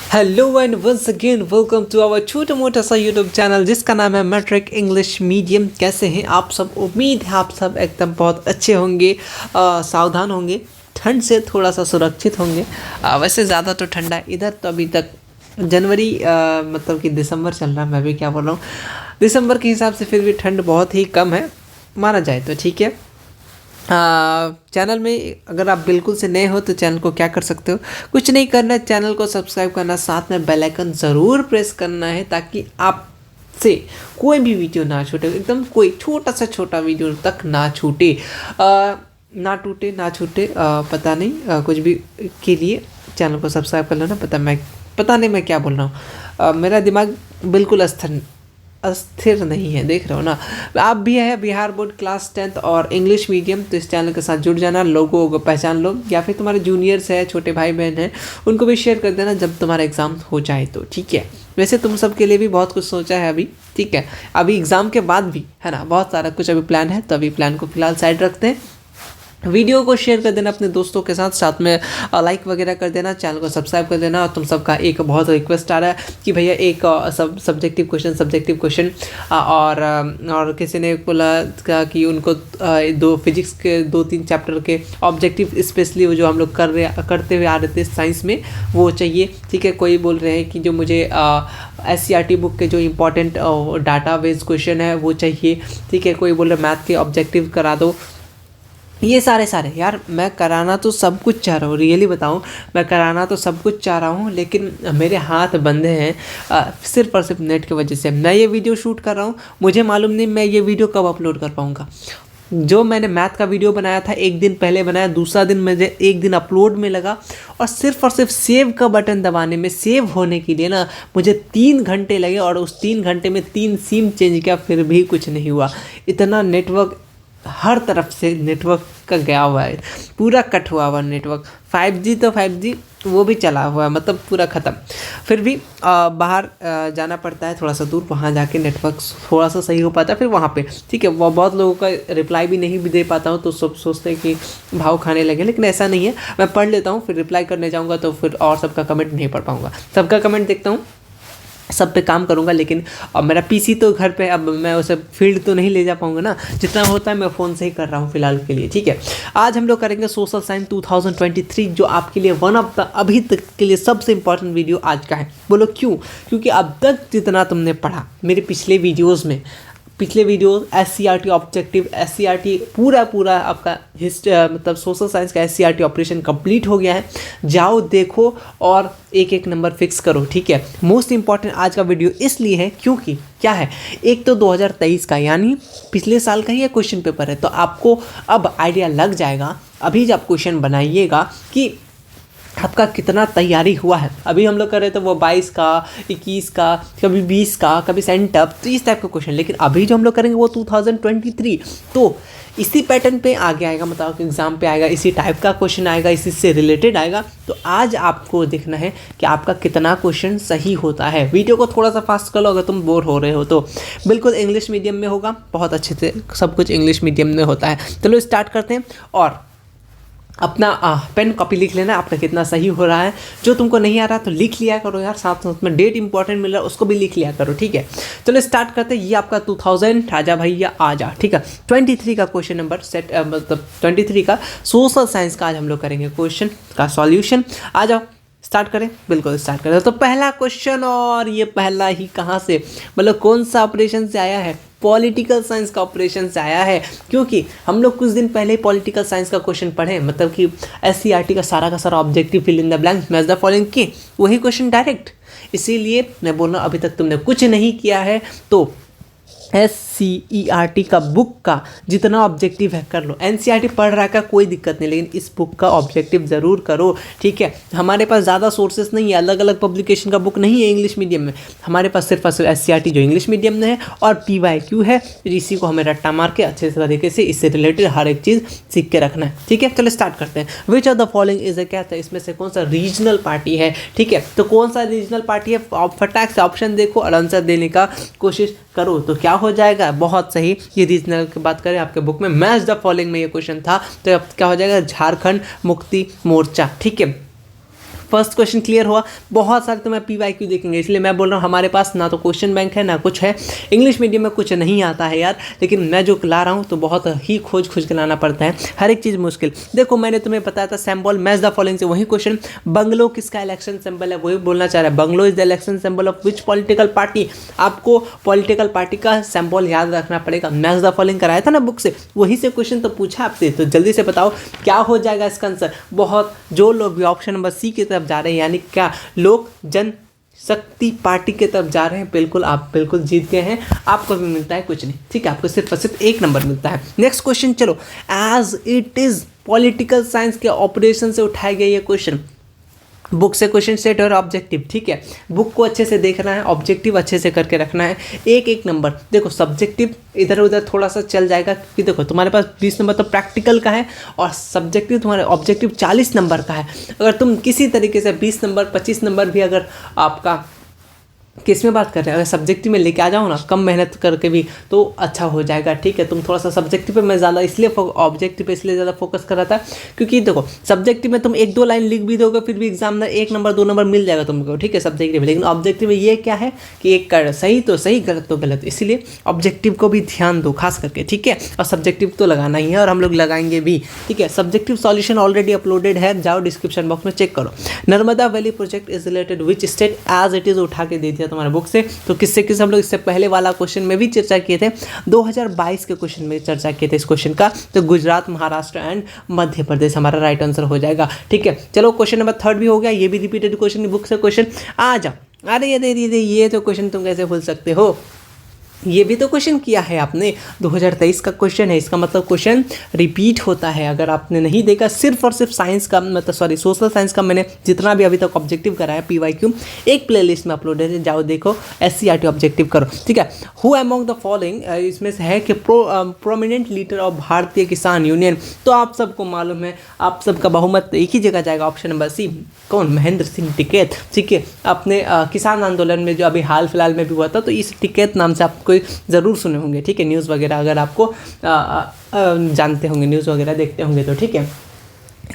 Hello and once again welcome to our छोटा मोटा सा यूट्यूब चैनल जिसका नाम है मैट्रिक इंग्लिश मीडियम। कैसे हैं आप सब? उम्मीद है आप सब एकदम बहुत अच्छे होंगे, सावधान होंगे, ठंड से थोड़ा सा सुरक्षित होंगे। वैसे ज़्यादा तो ठंडा है इधर, तो अभी तक जनवरी मतलब कि दिसंबर चल रहा है। मैं भी क्या बोल रहा हूँ, दिसंबर के हिसाब से फिर भी ठंड बहुत ही कम है माना जाए तो, ठीक है। चैनल में अगर आप बिल्कुल से नए हो तो चैनल को क्या कर सकते हो, कुछ नहीं करना है, चैनल को सब्सक्राइब करना, साथ में बेल आइकन ज़रूर प्रेस करना है ताकि आपसे कोई भी वीडियो ना छूटे, एकदम कोई छोटा सा छोटा वीडियो तक ना छूटे, ना टूटे ना छूटे, पता नहीं कुछ भी के लिए चैनल को सब्सक्राइब कर लेना। पता नहीं मैं क्या बोल रहा हूँ, मेरा दिमाग बिल्कुल अस्थिर नहीं है, देख रहे हो ना। आप भी है बिहार बोर्ड क्लास 10th और इंग्लिश मीडियम, तो इस चैनल के साथ जुड़ जाना, लोगों को पहचान लो, या फिर तुम्हारे जूनियर्स है, छोटे भाई बहन हैं, उनको भी शेयर कर देना जब तुम्हारा एग्ज़ाम हो जाए तो, ठीक है। वैसे तुम सब के लिए भी बहुत कुछ सोचा है अभी, ठीक है। अभी एग्ज़ाम के बाद भी है ना बहुत सारा कुछ अभी प्लान है, तो अभी प्लान को फिलहाल साइड रखते हैं। वीडियो को शेयर कर देना अपने दोस्तों के साथ, साथ में लाइक वगैरह कर देना, चैनल को सब्सक्राइब कर देना। और तुम सबका एक बहुत रिक्वेस्ट आ रहा है कि भैया एक सब्जेक्टिव क्वेश्चन और किसी ने बोला कि उनको दो फिजिक्स के 2-3 चैप्टर के ऑब्जेक्टिव, स्पेशली वो जो हम लोग करते हुए आ रहे थे साइंस में, वो चाहिए, ठीक है। कोई बोल रहे हैं कि जो मुझे SCERT बुक के जो इंपॉर्टेंट डाटा बेस्ड क्वेश्चन है वो चाहिए, ठीक है। कोई बोल रहे मैथ के ऑब्जेक्टिव करा दो। ये सारे यार, मैं कराना तो सब कुछ चाह रहा हूँ, रियली बताऊँ, मैं कराना तो सब कुछ चाह रहा हूँ, लेकिन मेरे हाथ बंधे हैं सिर्फ और सिर्फ नेट की वजह से। मैं ये वीडियो शूट कर रहा हूँ, मुझे मालूम नहीं मैं ये वीडियो कब अपलोड कर पाऊँगा। जो मैंने मैथ का वीडियो बनाया था एक दिन पहले बनाया, दूसरा दिन मुझे एक दिन अपलोड में लगा, और सिर्फ सेव का बटन दबाने में, सेव होने के लिए ना मुझे 3 घंटे लगे, और उस 3 घंटे में 3 सिम चेंज किया, फिर भी कुछ नहीं हुआ। इतना नेटवर्क हर तरफ से नेटवर्क का गया हुआ है, पूरा कट हुआ हुआ नेटवर्क। 5G तो 5G वो भी चला हुआ है, मतलब पूरा ख़त्म। फिर भी बाहर जाना पड़ता है थोड़ा सा दूर, वहाँ जाके नेटवर्क थोड़ा सा सही हो पाता है, फिर वहाँ पे ठीक है। वो बहुत लोगों का रिप्लाई भी नहीं भी दे पाता हूँ, तो सब सोचते हैं कि भाव खाने लगे, लेकिन ऐसा नहीं है। मैं पढ़ लेता हूँ, फिर रिप्लाई करने जाऊँगा तो फिर और सबका कमेंट नहीं पढ़ पाऊँगा। सबका कमेंट देखता हूँ, सब पे काम करूँगा, लेकिन अब मेरा पीसी तो घर पे, अब मैं उसे फील्ड तो नहीं ले जा पाऊँगा ना, जितना होता है मैं फ़ोन से ही कर रहा हूँ फिलहाल के लिए, ठीक है। आज हम लोग करेंगे सोशल साइंस 2023, जो आपके लिए वन ऑफ द अभी तक के लिए सबसे इंपॉर्टेंट वीडियो आज का है। बोलो क्यों? क्योंकि अब तक जितना तुमने पढ़ा मेरे पिछले वीडियो SCERT ऑब्जेक्टिव, SCERT पूरा आपका मतलब सोशल साइंस का SCERT ऑपरेशन कंप्लीट हो गया है। जाओ देखो और एक एक नंबर फिक्स करो, ठीक है। मोस्ट इंपॉर्टेंट आज का वीडियो इसलिए है क्योंकि क्या है, एक तो 2023 का यानी पिछले साल का ही क्वेश्चन पेपर है, तो आपको अब आइडिया लग जाएगा अभी जब क्वेश्चन बनाइएगा कि आपका कितना तैयारी हुआ है। अभी हम लोग कर रहे थे वो 22 का, 21 का, कभी 20 का, कभी सेंटअप, तो इस टाइप का क्वेश्चन। लेकिन अभी जो हम लोग करेंगे वो 2023, तो इसी पैटर्न पे आगे आएगा, मतलब एग्जाम पे आएगा, इसी टाइप का क्वेश्चन आएगा, इसी से रिलेटेड आएगा। तो आज आपको देखना है कि आपका कितना क्वेश्चन सही होता है। वीडियो को थोड़ा सा फास्ट कर लो, अगर तुम बोर हो रहे हो तो। बिल्कुल इंग्लिश मीडियम में होगा, बहुत अच्छे से सब कुछ इंग्लिश मीडियम में होता है। चलो स्टार्ट करते हैं, और अपना पेन कॉपी लिख लेना आपका कितना सही हो रहा है। जो तुमको नहीं आ रहा तो लिख लिया करो यार, साथ साथ में डेट इंपॉर्टेंट मिल रहा है उसको भी लिख लिया करो, ठीक है। चलो स्टार्ट करते हैं। ये आपका 2000 आजा भैया आजा, ठीक है। 23 का क्वेश्चन नंबर सेट, मतलब 23 का सोशल साइंस का आज हम लोग करेंगे क्वेश्चन का सॉल्यूशन। आ जाओ स्टार्ट करें, बिल्कुल स्टार्ट करें। तो पहला क्वेश्चन, और ये पहला ही कहाँ से, मतलब कौन सा ऑपरेशन से आया है? पॉलिटिकल साइंस का ऑपरेशन से आया है, क्योंकि हम लोग कुछ दिन पहले ही पॉलिटिकल साइंस का क्वेश्चन पढ़े, मतलब कि SCERT का सारा objective fill in the blank match the following की, वही क्वेश्चन डायरेक्ट। इसीलिए मैं बोल रहा हूँ, अभी तक तुमने कुछ नहीं किया है तो SCERT का बुक का जितना ऑब्जेक्टिव है कर लो। NCERT पढ़ रहा का कोई दिक्कत नहीं, लेकिन इस बुक का ऑब्जेक्टिव ज़रूर करो, ठीक है। हमारे पास ज़्यादा सोर्सेस नहीं है, अलग अलग पब्लिकेशन का बुक नहीं है इंग्लिश मीडियम में, हमारे पास सिर्फ SCERT जो इंग्लिश मीडियम में है और PYQ है। इसी को हमें रट्टा मार के अच्छे तरीके से इससे रिलेटेड हर एक चीज़ सीख के रखना है, ठीक है। चलो स्टार्ट करते हैं। Which of the following is क्या था, इसमें से कौन सा रीजनल पार्टी है, ठीक है। तो कौन सा रीजनल पार्टी है, फटाक से ऑप्शन देखो और आंसर देने का कोशिश करो, तो क्या हो जाएगा? बहुत सही। ये रीजनल की बात करें, आपके बुक में मैच द फॉलोइंग में ये क्वेश्चन था, तो अब क्या हो जाएगा? झारखंड मुक्ति मोर्चा, ठीक है। फर्स्ट क्वेश्चन क्लियर हुआ। बहुत सारे तो मैं PYQ देखेंगे, इसलिए मैं बोल रहा हूँ हमारे पास ना तो क्वेश्चन बैंक है ना कुछ है। इंग्लिश मीडियम में कुछ नहीं आता है यार, लेकिन मैं जो ला रहा हूँ तो बहुत ही खोज के लाना पड़ता है, हर एक चीज़ मुश्किल। देखो मैंने तुम्हें बताया था सिंबल मैच द फॉलोइंग से, वही क्वेश्चन बंगलो किसका इलेक्शन सिंबल है वही बोलना चाह रहा है। Bungalow is the election symbol of which political party. आपको पॉलिटिकल पार्टी का सिंबल याद रखना पड़ेगा। मैच द फॉलोइंग कराया था ना बुक से, वही से क्वेश्चन तो पूछा आपसे। तो जल्दी से बताओ क्या हो जाएगा इसका आंसर। बहुत जो लोग भी ऑप्शन नंबर सी की तरफ जा रहे हैं, यानी क्या लोक जन शक्ति पार्टी की तरफ जा रहे हैं, बिल्कुल आप बिल्कुल जीत गए हैं। आपको भी मिलता है कुछ नहीं, ठीक है, आपको सिर्फ और सिर्फ 1 नंबर मिलता है। नेक्स्ट क्वेश्चन चलो, as it is political science के ऑपरेशन से उठाया गया ये क्वेश्चन। बुक से क्वेश्चन सेट और ऑब्जेक्टिव, ठीक है, बुक को अच्छे से देखना है, ऑब्जेक्टिव अच्छे से करके रखना है। एक नंबर देखो, सब्जेक्टिव इधर उधर थोड़ा सा चल जाएगा, क्योंकि देखो तुम्हारे पास 20 नंबर तो प्रैक्टिकल का है और सब्जेक्टिव तुम्हारे ऑब्जेक्टिव 40 नंबर का है। अगर तुम किसी तरीके से 20 नंबर 25 नंबर भी अगर आपका किस में बात कर रहे हैं, अगर सब्जेक्टिव में लेके आ जाओ ना कम मेहनत करके भी, तो अच्छा हो जाएगा, ठीक है। तुम थोड़ा सा सब्जेक्टिव पे मैं ज़्यादा इसलिए ऑब्जेक्टिव पे इसलिए ज़्यादा फोकस कर रहा था, क्योंकि देखो सब्जेक्टिव में तुम 1-2 लाइन लिख भी दोगे फिर भी एग्जाम में 1 नंबर 2 नंबर मिल जाएगा तुमको, ठीक है, सब्जेक्टिव में। लेकिन ऑब्जेक्टिव में ये क्या है कि एक कर सही तो सही, गलत तो गलत, इसलिए ऑब्जेक्टिव को भी ध्यान दो खास करके, ठीक है। और सब्जेक्टिव तो लगाना ही है और हम लोग लगाएंगे भी, ठीक है। सब्जेक्टिव सॉल्यूशन ऑलरेडी अपलोडेड है, जाओ डिस्क्रिप्शन बॉक्स में चेक करो। Narmada valley project is related which state, as it is उठा के दे दिया तुम्हारे बुक से। तो किससे किस हम लोग इससे पहले वाला क्वेश्चन में भी चर्चा किए थे, 2022 के क्वेश्चन में चर्चा किए थे इस क्वेश्चन का। तो गुजरात, महाराष्ट्र एंड मध्य प्रदेश हमारा राइट आंसर हो जाएगा, ठीक है। चलो क्वेश्चन नंबर 3 भी हो गया, ये भी रिपीटेड क्वेश्चन बुक से क्वेश्चन। आ जाओ, अरे ये तो क्वेश्चन तुम कैसे भूल सकते हो, ये भी तो क्वेश्चन किया है आपने, 2023 का क्वेश्चन है, इसका मतलब क्वेश्चन रिपीट होता है। अगर आपने नहीं देखा, सिर्फ और सिर्फ साइंस का मतलब सोशल साइंस का मैंने जितना भी अभी तक ऑब्जेक्टिव कराया PYQ एक प्लेलिस्ट में अपलोडेड है, जाओ देखो, SCRT ऑब्जेक्टिव करो, ठीक है। हु अमॉन्ग द फॉलोइंग, इसमें से है कि प्रोमिनेंट लीडर ऑफ भारतीय किसान यूनियन। तो आप सबको मालूम है, आप सबका बहुमत एक ही जगह जाएगा, ऑप्शन नंबर सी। कौन? महेंद्र सिंह टिकैत, ठीक है। अपने किसान आंदोलन में जो अभी हाल फिलहाल में भी हुआ था, तो इस टिकैत नाम से आप कोई ज़रूर सुने होंगे, ठीक है। न्यूज़ वगैरह अगर आपको जानते होंगे, न्यूज़ वगैरह देखते होंगे तो, ठीक है।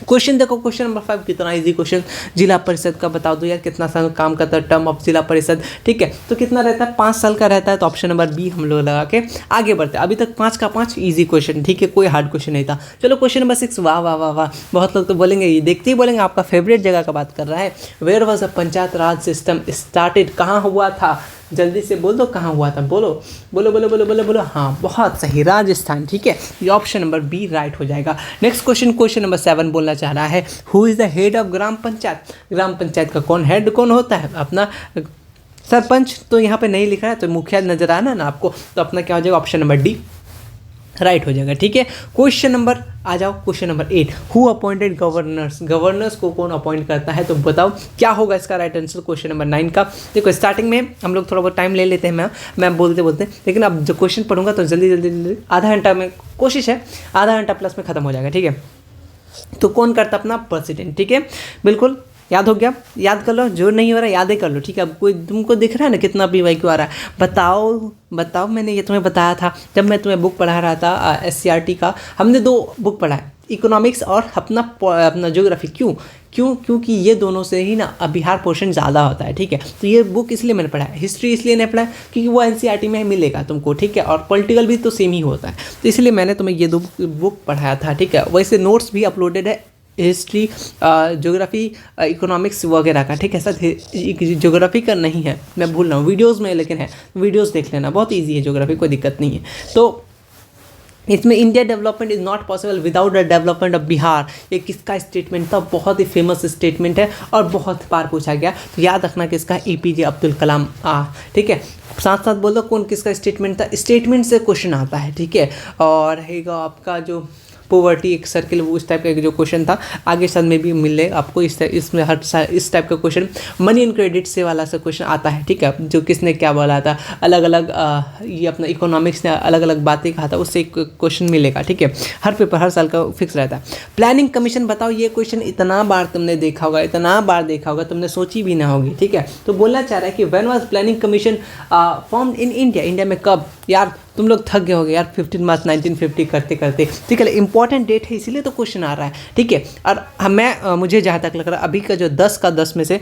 क्वेश्चन देखो, क्वेश्चन नंबर 5 कितना इजी क्वेश्चन, जिला परिषद का बता दो यार कितना साल काम करता है टर्म ऑफ जिला परिषद, ठीक है। तो कितना रहता है, 5 साल का रहता है। तो ऑप्शन नंबर बी हम लोग लगा के आगे बढ़ते हैं। अभी तक 5 का 5 इजी क्वेश्चन, ठीक है, कोई हार्ड क्वेश्चन नहीं था। चलो क्वेश्चन नंबर 6, वाह वाह वाह वाह, बहुत लोग तो बोलेंगे, ये देखते ही बोलेंगे आपका फेवरेट जगह का बात कर रहा है। Where was a panchayat raj system started, कहाँ हुआ था, जल्दी से बोल दो कहाँ हुआ था, बोलो बोलो बोलो बोलो बोलो बोलो। हाँ बहुत सही, राजस्थान, ठीक है। ये ऑप्शन नंबर बी राइट हो जाएगा। नेक्स्ट क्वेश्चन, क्वेश्चन नंबर 7 बोलना चाह रहा है, who is the head of gram panchayat. ग्राम पंचायत का कौन हेड कौन होता है, अपना सरपंच। तो यहाँ पे नहीं लिखा है, तो मुखिया नजर आना ना आपको, तो अपना क्या हो जाएगा, ऑप्शन नंबर डी राइट हो जाएगा, ठीक है। क्वेश्चन नंबर आ जाओ, question number 8, who appointed governors. Governors को कौन अपॉइंट करता है, तो बताओ क्या होगा इसका राइट आंसर क्वेश्चन नंबर 9 का। देखो स्टार्टिंग में हम लोग थोड़ा बहुत टाइम ले लेते हैं मैं बोलते बोलते, लेकिन अब जो क्वेश्चन पढ़ूंगा तो जल्दी जल्दी जल्दी आधा घंटा में, कोशिश है आधा घंटा प्लस में खत्म हो जाएगा, ठीक है। तो कौन करता अपना प्रेसिडेंट, ठीक है, बिल्कुल याद हो गया, याद कर लो, जो नहीं हो रहा याद ही कर लो, ठीक है। अब कोई तुमको दिख रहा है ना कितना PYQ आ रहा है, बताओ मैंने ये तुम्हें बताया था जब मैं तुम्हें बुक पढ़ा रहा था SCRT का। हमने 2 बुक पढ़ा है, इकोनॉमिक्स और अपना ज्योग्राफी। क्योंकि ये दोनों से ही ना बिहार पोर्शन ज़्यादा होता है, ठीक है। तो ये बुक इसलिए मैंने पढ़ा है, हिस्ट्री इसलिए नहीं पढ़ा है क्योंकि वो NCERT में मिलेगा तुमको, ठीक है। और पॉलिटिकल भी तो सेम ही होता है, तो इसलिए मैंने तुम्हें ये 2 बुक पढ़ाया था, ठीक है। वैसे नोट्स भी अपलोडेड है, हिस्ट्री, ज्योग्राफी, इकोनॉमिक्स वगैरह का, ठीक है। सर ज्योग्राफी का नहीं है, मैं भूल रहा हूँ, वीडियोज़ में लेकिन है, वीडियोज़ देख लेना, बहुत ईजी है ज्योग्राफी, कोई दिक्कत नहीं है। तो इसमें India development is not possible without the development of Bihar, ये किसका स्टेटमेंट था, बहुत ही फेमस स्टेटमेंट है और बहुत बार पूछा गया, तो याद रखना किसका, APJ अब्दुल कलाम, ठीक है। साथ साथ बोल दो कौन किसका स्टेटमेंट था, स्टेटमेंट से क्वेश्चन आता है, ठीक है। और रहेगा आपका जो पोवर्टी एक सर्किल, वो उस टाइप का जो क्वेश्चन था, आगे साल में भी मिले आपको इसमें हर इस टाइप का क्वेश्चन, मनी एंड क्रेडिट से वाला सा क्वेश्चन आता है, ठीक है। जो किसने क्या बोला था, अलग अलग ये अपना इकोनॉमिक्स ने अलग अलग बातें कहा था, उससे एक क्वेश्चन मिलेगा, ठीक है। हर पेपर हर साल का फिक्स रहता है। प्लानिंग कमीशन बताओ, ये क्वेश्चन इतना बार तुमने देखा होगा, तुमने सोची भी ना होगी, ठीक है। तो बोलना चाह रहा है कि when was planning commission formed in India, India में कब यार तुम लोग थक गए होगे यार 15 मार्च 1950 करते करते, ठीक है। इंपॉर्टेंट डेट है इसीलिए तो क्वेश्चन आ रहा है, ठीक है। और मुझे जहाँ तक लग रहा है अभी का जो 10 का 10 में से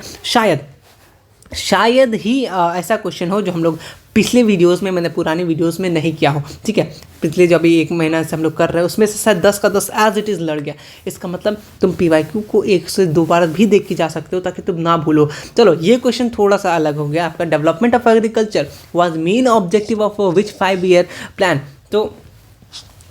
शायद ही ऐसा क्वेश्चन हो जो हम लोग पिछले वीडियोस में, मैंने पुरानी वीडियोस में नहीं किया हो, ठीक है। पिछले जो अभी 1 महीना से हम लोग कर रहे हैं उसमें से शायद 10 का 10 एज इट इज़ लड़ गया। इसका मतलब तुम PYQ को 1 से 2 बार भी देख के जा सकते हो ताकि तुम ना भूलो। चलो ये क्वेश्चन थोड़ा सा अलग हो गया आपका। Development of agriculture was main objective of which 5 year plan.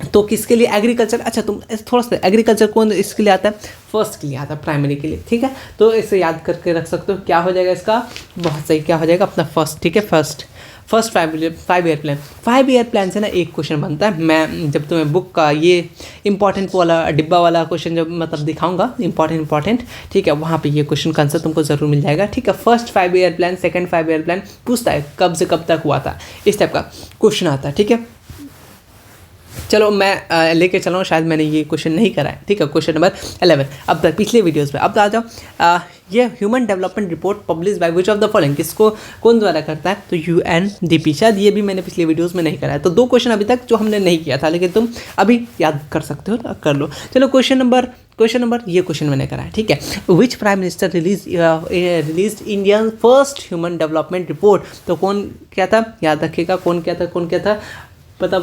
तो किसके लिए एग्रीकल्चर, अच्छा तुम थोड़ा सा एग्रीकल्चर कौन इसके लिए आता है, फर्स्ट के लिए आता है, प्राइमरी के लिए, ठीक है। तो इसे याद करके रख सकते हो। क्या हो जाएगा इसका, बहुत सही, क्या हो जाएगा अपना फर्स्ट, ठीक है। First 5 year plan. 5 year plan से ना एक क्वेश्चन बनता है। मैं जब तुम्हें बुक का ये इंपॉर्टेंट वाला डिब्बा वाला क्वेश्चन जब मतलब दिखाऊंगा इंपॉर्टेंट, ठीक है, वहाँ पे ये क्वेश्चन का आंसर तुमको जरूर मिल जाएगा, ठीक है। First 5 year plan, second 5 year plan पूछता है कब से कब तक हुआ था, इस टाइप का क्वेश्चन आता है, ठीक है। चलो मैं लेके चल रहा हूँ, शायद मैंने ये क्वेश्चन नहीं करा है, ठीक है। क्वेश्चन नंबर 11 अब तक पिछले वीडियोस पे। अब आ जाओ, ये human development report publish by which of the following, किसको कौन द्वारा करता है, तो UNDP। शायद ये भी मैंने पिछले वीडियोस में नहीं करा है। तो 2 क्वेश्चन अभी तक जो हमने नहीं किया था, लेकिन तुम अभी याद कर सकते हो, कर लो। चलो क्वेश्चन नंबर ये क्वेश्चन मैंने करा है, ठीक है। Which prime minister release India first human development report. तो कौन क्या था, याद रखिएगा, कौन क्या था, बता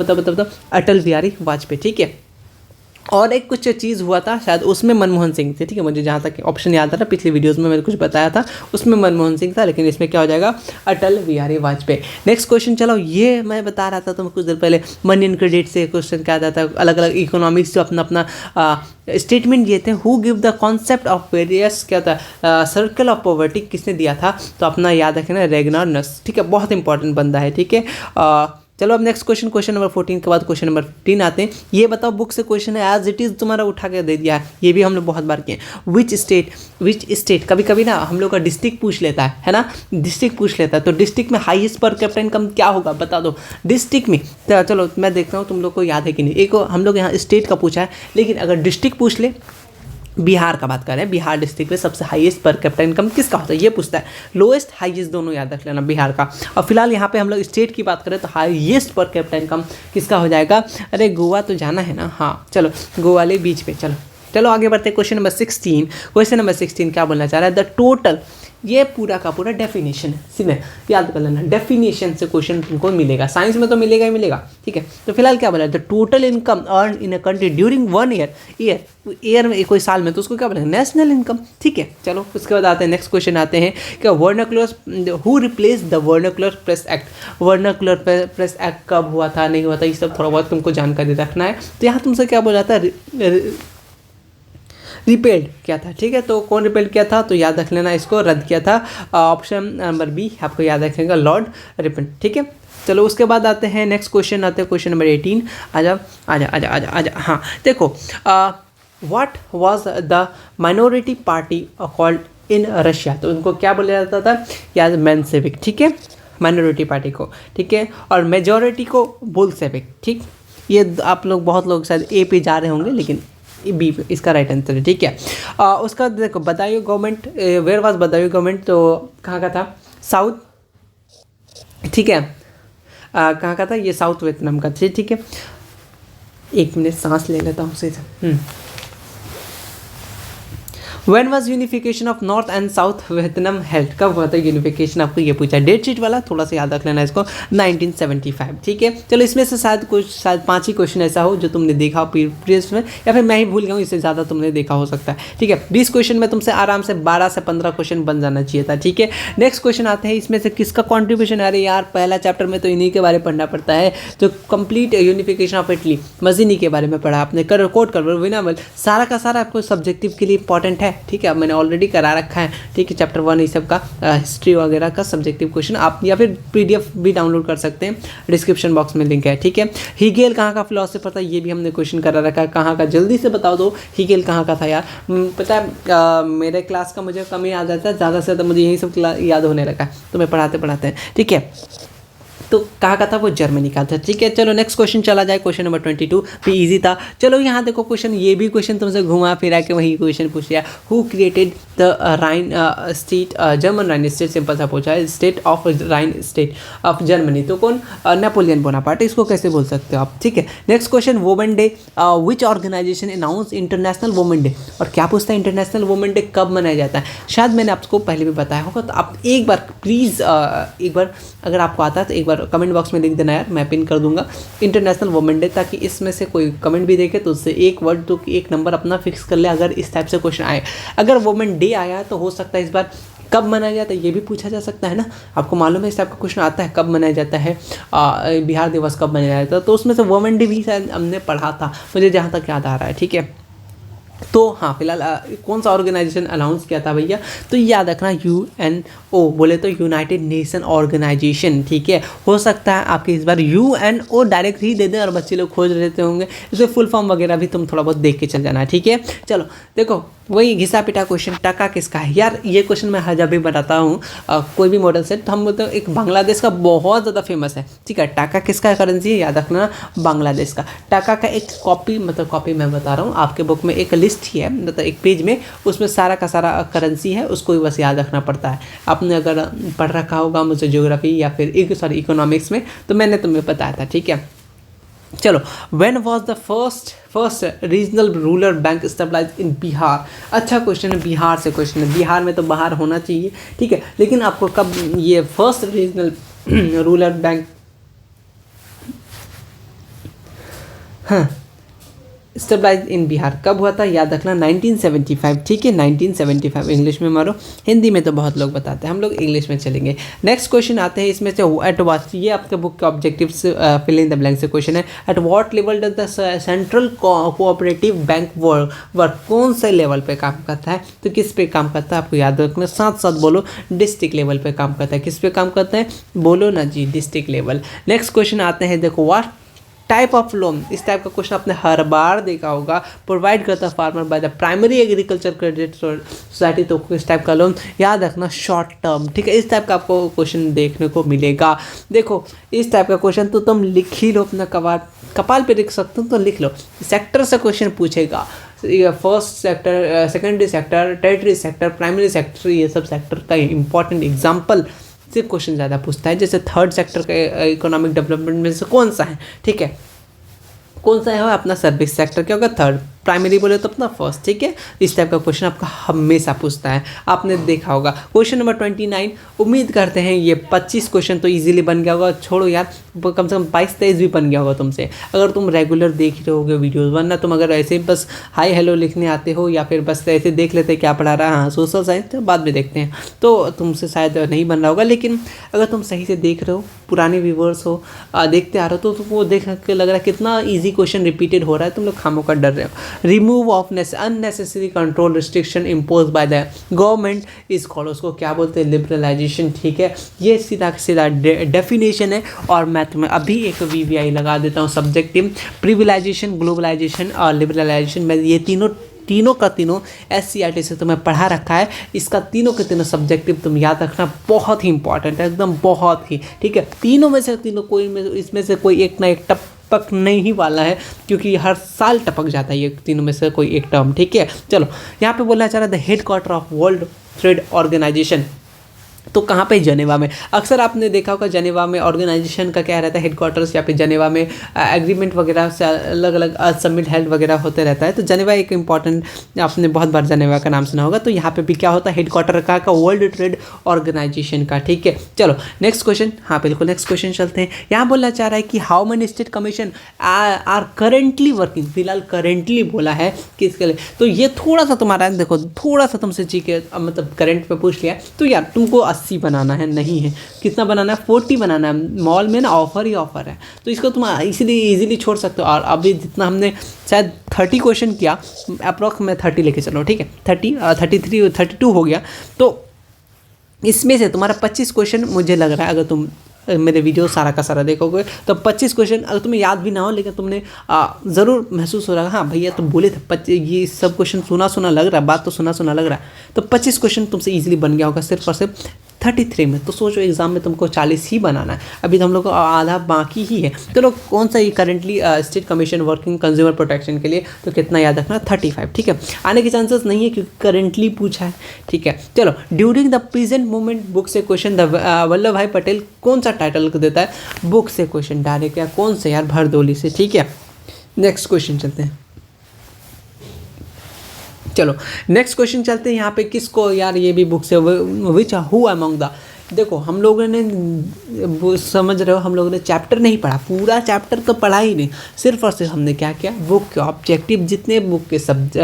अटल बिहारी वाजपेयी, ठीक है। और एक कुछ चीज़ हुआ था शायद उसमें मनमोहन सिंह थे, ठीक है। मुझे जहाँ तक ऑप्शन याद आ रहा, पिछले वीडियोस में मैंने कुछ बताया था, उसमें मनमोहन सिंह था, लेकिन इसमें क्या हो जाएगा, अटल बिहारी वाजपेयी। नेक्स्ट क्वेश्चन, चलो ये मैं बता रहा था तुम कुछ देर पहले, मनी एंड क्रेडिट से क्वेश्चन क्या आता था, अलग अलग इकोनॉमिक्स जो अपना स्टेटमेंट दिए थे। Who give the concept of various, क्या था, सर्कल ऑफ पॉवर्टी, किसने दिया था, तो अपना याद रखना रेगनार्डस, ठीक है। बहुत इंपॉर्टेंट बंदा है, ठीक है। चलो अब नेक्स्ट क्वेश्चन नंबर 14 के बाद क्वेश्चन नंबर 15 आते हैं। ये बताओ, बुक से क्वेश्चन है एज इट इज़ तुम्हारा उठा के दे दिया है, ये भी हम लोग बहुत बार किए। विच स्टेट कभी कभी ना हम लोग का डिस्ट्रिक्ट पूछ लेता है ना, डिस्ट्रिक्ट पूछ लेता है। तो डिस्ट्रिक्ट में हाईएस्ट पर कैपिटा इनकम क्या होगा, बता दो डिस्ट्रिक्ट में। तो चलो मैं देखता हूँ तुम लोग को याद है कि नहीं। एक हम लोग यहाँ स्टेट का पूछा है, लेकिन अगर डिस्ट्रिक्ट पूछ ले, बिहार का बात कर रहे हैं, बिहार डिस्ट्रिक्ट में सबसे हाईएस्ट पर कैपिटा इनकम किसका होता है, ये पूछता है। लोएस्ट हाईएस्ट दोनों याद रख लेना बिहार का। और फिलहाल यहाँ पे हम लोग स्टेट की बात करें तो हाईएस्ट पर कैपिटा इनकम किसका हो जाएगा, अरे गोवा तो जाना है ना, हाँ चलो गोवा वाले बीच पे। चलो आगे बढ़ते हैं। क्वेश्चन नंबर 16 क्या बोलना चाह रहा है, द टोटल, ये पूरा का पूरा डेफिनेशन है, सीधे याद कर लेना। डेफिनेशन से क्वेश्चन तुमको मिलेगा, साइंस में तो मिलेगा ही मिलेगा, ठीक है। तो फिलहाल क्या बोला, the total income earn in a country during 1 year में, कोई साल में, तो उसको क्या बोलेंगे, नेशनल इनकम, ठीक है। चलो उसके बाद आते हैं नेक्स्ट क्वेश्चन आते हैं कि vernacular, who replace the vernacular press act. Vernacular press act कब हुआ था, नहीं हुआ था, ये सब थोड़ा बहुत तुमको जानकारी रखना है। तो यहाँ तुमसे क्या बोला था, रिपेल्ड किया था, ठीक है। तो कौन रिपेल्ड किया था, तो याद रख लेना, इसको रद्द किया था। ऑप्शन नंबर बी आपको याद रखेगा, लॉर्ड रिपन, ठीक है। चलो उसके बाद आते हैं नेक्स्ट क्वेश्चन, आते हैं क्वेश्चन नंबर 18। आजा। हाँ देखो, what was the minority party called in Russia. तो उनको क्या बोला जाता था, याद, मेंशेविक, ठीक है, माइनॉरिटी पार्टी को, ठीक है। और मेजॉरिटी को बोल्शेविक, ठीक। ये आप लोग बहुत लोग शायद ए पे जा रहे होंगे, लेकिन बी इसका राइट आंसर है, ठीक है। उसका देखो, Badaun government, where was Badaun government, तो कहाँ का था, साउथ, ठीक है। कहाँ का था, ये साउथ वियतनाम का, ठीक है। 1 मिनट सांस ले लेता हूँ से। When was unification of north and south Vietnam held, कब हुआ था यूनिफिकेशन, आपको ये पूछा। डेट शीट वाला थोड़ा सा याद रख लेना इसको, 1975, ठीक है। चलो इसमें से शायद 5 ही क्वेश्चन ऐसा हो जो तुमने देखा हो प्रीवियस में, या फिर मैं ही भूल गया हूँ, इससे ज़्यादा तुमने देखा हो सकता है, ठीक है। 20 क्वेश्चन में तुमसे आराम से 12 से 15 क्वेश्चन बन जाना चाहिए था, ठीक है। नेक्स्ट क्वेश्चन आते हैं, इसमें से किसका कॉन्ट्रीब्यूशन, अरे यार पहला चैप्टर में तो इन्हीं के बारे में पढ़ना पड़ता है। तो कंप्लीट यूनिफिकेशन ऑफ इटली, मजीनी के बारे में पढ़ा आपने, कोट कर विनावल, सारा का सारा आपको सब्जेक्टिव के लिए इंपॉर्टेंट है, ठीक है। मैंने ऑलरेडी करा रखा है, ठीक है। चैप्टर 1 इस सब का हिस्ट्री वगैरह का सब्जेक्टिव क्वेश्चन आप, या फिर PDF भी डाउनलोड कर सकते हैं, डिस्क्रिप्शन बॉक्स में लिंक है, ठीक है। हीगेल कहाँ का फिलोसोफर था, ये भी हमने क्वेश्चन करा रखा है, कहाँ का, जल्दी से बताओ दो, हीगेल कहाँ का था यार। पता है मेरे क्लास का मुझे कम याद आता है, ज़्यादा से ज़्यादा मुझे यही सब याद होने लगा है, तो मैं पढ़ाते हैं, ठीक है। तो कहाँ का था वो जर्मनी का था। ठीक है, चलो नेक्स्ट क्वेश्चन चला जाए। क्वेश्चन नंबर 22 भी इजी था। चलो यहाँ देखो क्वेश्चन, ये भी क्वेश्चन तुमसे घुमा फिरा के वही क्वेश्चन पूछ लिया। Who created the Rhine state, German Rhine state, simple सा पूछा है, state of Rhine state of Germany, तो कौन, नेपोलियन बोनापार्ट, इसको कैसे बोल सकते हो आप। ठीक है, next question, women day, which organization announce international women day, और क्या पूछता है इंटरनेशनल वुमेन डे कब मनाया जाता है। शायद मैंने आपको पहले भी बताया होगा, तो आप एक बार प्लीज़ एक बार अगर आपको आता है तो एक बार कमेंट बॉक्स में लिख देना यार, मैं पिन कर दूंगा इंटरनेशनल वुमेन डे, ताकि इसमें से कोई कमेंट भी देखे तो उससे एक वर्ड तो एक नंबर अपना फिक्स कर ले अगर इस टाइप से क्वेश्चन आए। अगर वुमेन डे आया तो हो सकता है इस बार कब मनाया जाता है ये भी पूछा जा सकता है ना। आपको मालूम है इस टाइप का क्वेश्चन आता है, कब मनाया जाता है, बिहार दिवस कब मनाया जाता है, तो उसमें से वुमेन डे भी शायद हमने पढ़ा था, मुझे जहाँ तक याद आ रहा है। ठीक है, तो हाँ फिलहाल कौन सा ऑर्गेनाइजेशन अनाउंस किया था भैया, तो याद रखना UNO, बोले तो यूनाइटेड नेशन ऑर्गेनाइजेशन। ठीक है, हो सकता है आपके इस बार UNO डायरेक्ट ही दे दें और बच्चे लोग खोज रहते होंगे, इसमें फुल फॉर्म वगैरह भी तुम थोड़ा बहुत देख के चल जाना। ठीक है, चलो देखो वही घिसा पिटा क्वेश्चन, टका किसका है यार, ये क्वेश्चन मैं जब भी बताता हूँ कोई भी मॉडल सेट, तो हम बोलते हैं एक बांग्लादेश का बहुत ज़्यादा फेमस है। ठीक है, टका किसका करेंसी है, याद रखना बांग्लादेश का। टका का एक कॉपी, मतलब कॉपी मैं बता रहा हूँ, आपके बुक में एक लिस्ट ही है, मतलब एक पेज में, उसमें सारा का सारा करेंसी है, उसको भी बस याद रखना पड़ता है। आपने अगर पढ़ रखा होगा मुझे ज्योग्राफी या फिर इकोनॉमिक्स में, तो मैंने तुम्हें बताया था। ठीक है, चलो, when was the first regional rural bank stabilize in Bihar. अच्छा क्वेश्चन है, बिहार से क्वेश्चन है, बिहार में तो बाहर होना चाहिए। ठीक है, लेकिन आपको कब ये फर्स्ट रीजनल रूरल बैंक, हाँ, स्टेबलाइज इन बिहार कब हुआ था, याद रखना 1975। ठीक है, 1975 इंग्लिश में मारो, हिंदी में तो बहुत लोग बताते हैं, हम लोग इंग्लिश में चलेंगे। नेक्स्ट क्वेश्चन आते हैं इसमें से, एट व्हाट, ये आपके बुक के objectives fill in the blank से क्वेश्चन है। At what level does the central cooperative bank work, कौन से लेवल पे काम करता है, तो किस पे काम करता है आपको याद रखना, साथ साथ बोलो, डिस्ट्रिक्ट लेवल पे काम करता है। किस पे काम करता है, बोलो ना जी, डिस्ट्रिक्ट लेवल। नेक्स्ट क्वेश्चन आते हैं, देखो व्हाट टाइप ऑफ लोन, इस टाइप का क्वेश्चन आपने हर बार देखा होगा, प्रोवाइड करता है farmer by the primary agriculture credit society, तो इस टाइप का लोन याद रखना शॉर्ट टर्म। ठीक है, इस टाइप का आपको क्वेश्चन देखने को मिलेगा। देखो इस टाइप का क्वेश्चन तो तुम लिख ही लो, अपना कपाल पे लिख सकते हो तो लिख लो। सेक्टर से क्वेश्चन पूछेगा, first sector, secondary sector, territory sector, primary sector, ये सब सेक्टर का इंपॉर्टेंट एग्जाम्पल से क्वेश्चन ज़्यादा पूछता है। जैसे थर्ड सेक्टर का इकोनॉमिक डेवलपमेंट में से कौन सा है, ठीक है, कौन सा है अपना सर्विस सेक्टर, क्या होगा थर्ड, प्राइमरी बोले तो अपना फर्स्ट। ठीक है, इस टाइप का क्वेश्चन आपका हमेशा पूछता है, आपने देखा होगा। क्वेश्चन नंबर 29, उम्मीद करते हैं ये 25 क्वेश्चन तो इजीली बन गया होगा, छोड़ो यार कम से कम 22-23 भी बन गया होगा तुमसे, अगर तुम रेगुलर देख रहे होगे वीडियोज़। वरना तुम अगर ऐसे ही बस हाई हेलो लिखने आते हो या फिर बस ऐसे देख लेते क्या पढ़ा रहा है, हाँ सोशल साइंस, तो बाद में देखते हैं, तो तुमसे शायद नहीं बन रहा होगा। लेकिन अगर तुम सही से देख रहे हो, पुराने व्यूवर्स हो, देखते आ रहे हो, तो वो देख के लग रहा है कितना ईजी क्वेश्चन रिपीटेड हो रहा है, तुम लोग खामों का डर रहे हो। Remove of unnecessary control restriction impose by the government is called, उसको क्या बोलते हैं, लिबरलाइजेशन। ठीक है, ये सीधा सीधा डेफिनेशन है। और मैं तुम्हें अभी एक VVI लगा देता हूँ, सब्जेक्टिव, प्रिविलाइजेशन, ग्लोबलाइजेशन और लिबरलाइजेशन। मैं ये तीनों का तीनों SCERT से तुम्हें पढ़ा रखा है, इसका तीनों के तीनों सब्जेक्टिव तुम याद रखना, बहुत ही इंपॉर्टेंट है, एकदम बहुत ही। ठीक है, तीनों में से तीनों, कोई में इसमें से कोई एक ना एक टपक नहीं वाला है, क्योंकि हर साल टपक जाता है ये तीनों में से कोई एक टर्म। ठीक है, चलो यहाँ पे बोलना चाह रहा है the headquarter of World Trade Organization, तो कहाँ पे, जनेवा में। अक्सर आपने देखा होगा जनेवा में ऑर्गेनाइजेशन का क्या रहता है, हेडक्वार्टर्स, या फिर जनेवा में एग्रीमेंट वगैरह से अलग अलग समिट हेल्ड वगैरह होते रहता है। तो जनेवा एक इंपॉर्टेंट, आपने बहुत बार जनेवा का नाम सुना होगा। तो यहाँ पे भी क्या होता है, हेडक्वार्टर का वर्ल्ड ट्रेड ऑर्गेनाइजेशन का। ठीक है, चलो नेक्स्ट क्वेश्चन, हाँ बिल्कुल नेक्स्ट क्वेश्चन चलते हैं। यहाँ बोलना चाह रहा है कि how many state commission are currently working, फिलहाल करेंटली बोला है किसके लिए। तो ये थोड़ा सा तुम्हारा देखो, थोड़ा सा तुमसे जीके मतलब करंट पे पूछ लिया, तो यार तुमको 80 बनाना है, नहीं है कितना बनाना है, 40 बनाना है। मॉल में ना ऑफर ही ऑफर है, तो इसको तुम इसीलिए इजीली छोड़ सकते हो। और अभी जितना हमने शायद 30 क्वेश्चन किया, अप्रॉक्स में 30 लेके चलो, ठीक है, 30, 33, 32 हो गया। तो इसमें से तुम्हारा 25 क्वेश्चन मुझे लग रहा है, अगर तुम मेरे वीडियो सारा का सारा देखोगे तो 25 क्वेश्चन, अगर तुम्हें याद भी ना हो लेकिन तुमने ज़रूर महसूस हो रहा है, हाँ भैया तुम बोले थे ये सब क्वेश्चन सुना सुना लग रहा है, बात तो सुना सुना लग रहा है, तो 25 क्वेश्चन तुमसे इजीली बन गया होगा सिर्फ और सिर्फ 33 में। तो सोचो एग्जाम में तुमको 40 ही बनाना है, अभी तो हम लोग को आधा बाकी ही है। चलो कौन सा ये currently state commission working consumer protection के लिए, तो कितना याद रखना 35, ठीक है। आने के चांसेस नहीं है क्योंकि करेंटली पूछा है, ठीक है। चलो during the present moment book से क्वेश्चन वल्लभ भाई पटेल कौन सा टाइटल को देता है, बुक से क्वेश्चन डायरेक्ट, या कौन से यार, भरदोली से, ठीक है। नेक्स्ट क्वेश्चन चलते हैं, चलो नेक्स्ट क्वेश्चन चलते हैं। यहाँ पे किसको यार, ये भी बुक से, विच हु अमंग द, देखो हम लोगों ने समझ रहे हो, हम लोगों ने चैप्टर नहीं पढ़ा, पूरा चैप्टर तो पढ़ा ही नहीं, सिर्फ और सिर्फ हमने क्या किया, बुक के ऑब्जेक्टिव जितने, बुक के